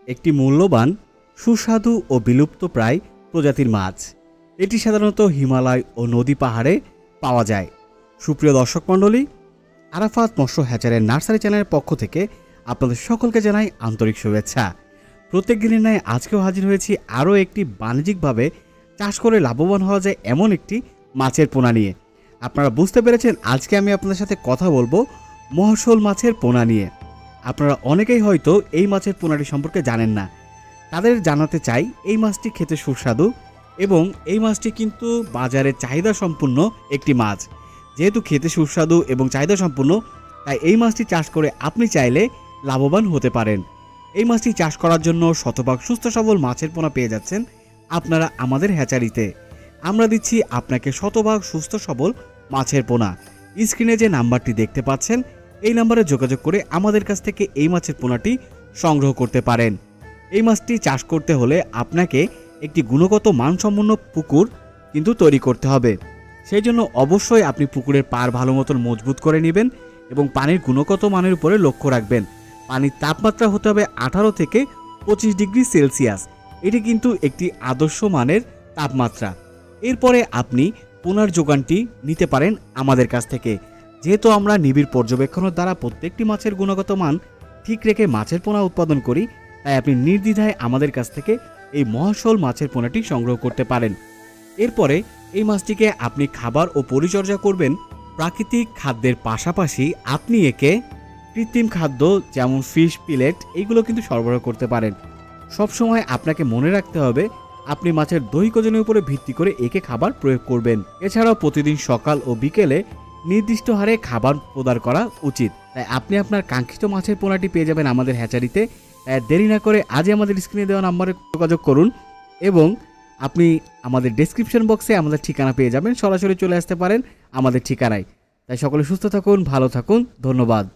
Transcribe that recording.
একটি মূল্যবান, সুস্বাদু ও বিলুপ্তপ্রায় প্রজাতির মাছ। এটি সাধারণত হিমালয় ও নদী পাহাড়ে পাওয়া যায়। সুপ্রিয় দর্শক মণ্ডলী, আরাফাত মৎস্য হ্যাচারের নার্সারি চ্যানেলের পক্ষ থেকে আপনাদের সকলকে জানাই আন্তরিক শুভেচ্ছা। প্রত্যেক দিনের ন্যায় আজকেও হাজির হয়েছি আরও একটি বাণিজ্যিকভাবে চাষ করে লাভবান হওয়া যায় এমন একটি মাছের পোনা নিয়ে। আপনারা বুঝতে পেরেছেন, আজকে আমি আপনাদের সাথে কথা বলবো মহাশোল মাছের পোনা নিয়ে। আপনারা অনেকেই হয়তো এই মাছের পোনাটি সম্পর্কে জানেন না। তাদের জানাতে চাই, এই মাছটি খেতে সুস্বাদু এবং এই মাছটি কিন্তু বাজারে চাহিদা সম্পন্ন একটি মাছ। যেহেতু খেতে সুস্বাদু এবং চাহিদা সম্পন্ন, তাই এই মাছটি চাষ করে আপনি চাইলে লাভবান হতে পারেন। এই মাছটি চাষ করার জন্য শতভাগ সুস্থ সবল মাছের পোনা পেয়ে যাচ্ছেন আপনারা আমাদের হ্যাচারিতে। আমরা দিচ্ছি আপনাকে শতভাগ সুস্থ সবল মাছের পোনা। স্ক্রিনে যে নাম্বারটি দেখতে পাচ্ছেন, এই নাম্বারে যোগাযোগ করে আমাদের কাছ থেকে এই মাছের পোনাটি সংগ্রহ করতে পারেন। এই মাছটি চাষ করতে হলে আপনাকে একটি গুণগত মানসম্পন্ন পুকুর কিন্তু তৈরি করতে হবে। সেই জন্য অবশ্যই আপনি পুকুরের পাড় ভালো মতন মজবুত করে নেবেন এবং পানির গুণগত মানের উপরে লক্ষ্য রাখবেন। পানির তাপমাত্রা হতে হবে 18 থেকে 25 ডিগ্রি সেলসিয়াস। এটি কিন্তু একটি আদর্শ মানের তাপমাত্রা। এরপরে আপনি পোনার যোগানটি নিতে পারেন আমাদের কাছ থেকে। যেহেতু আমরা নিবিড় পর্যবেক্ষণের দ্বারা প্রত্যেকটি মাছের গুণগত মান ঠিক রেখে মাছের পোনা উৎপাদন করি, তাই আপনি নির্দ্বিধায় আমাদের কাছ থেকে এই মহাশোল মাছের পোনাটি সংগ্রহ করতে পারেন। এরপরে এই মাছটিকে আপনি খাবার ও পরিচর্যা করবেন প্রাকৃতিক খাদ্যের পাশাপাশি আপনি একে কৃত্রিম খাদ্য যেমন ফিশ পিলেট এইগুলো কিন্তু সরবরাহ করতে পারেন। সবসময় আপনাকে মনে রাখতে হবে, আপনি মাছের দৈহিক ওজনের উপরে ভিত্তি করে একে খাবার প্রয়োগ করবেন। এছাড়াও প্রতিদিন সকাল ও বিকেলে নির্দিষ্ট হারে খাবার প্রদান করা উচিত। তাই আপনি আপনার কাঙ্ক্ষিত মাছের পোনাটি পেয়ে যাবেন আমাদের হ্যাচারিতে। তাই দেরি না করে আজই আমাদের স্ক্রিনে দেওয়া নম্বরে যোগাযোগ করুন এবং আপনি আমাদের ডেসক্রিপশন বক্সে আমাদের ঠিকানা পেয়ে যাবেন। সরাসরি চলে আসতে পারেন আমাদের ঠিকানায়। তাই সকলে সুস্থ থাকুন, ভালো থাকুন, ধন্যবাদ।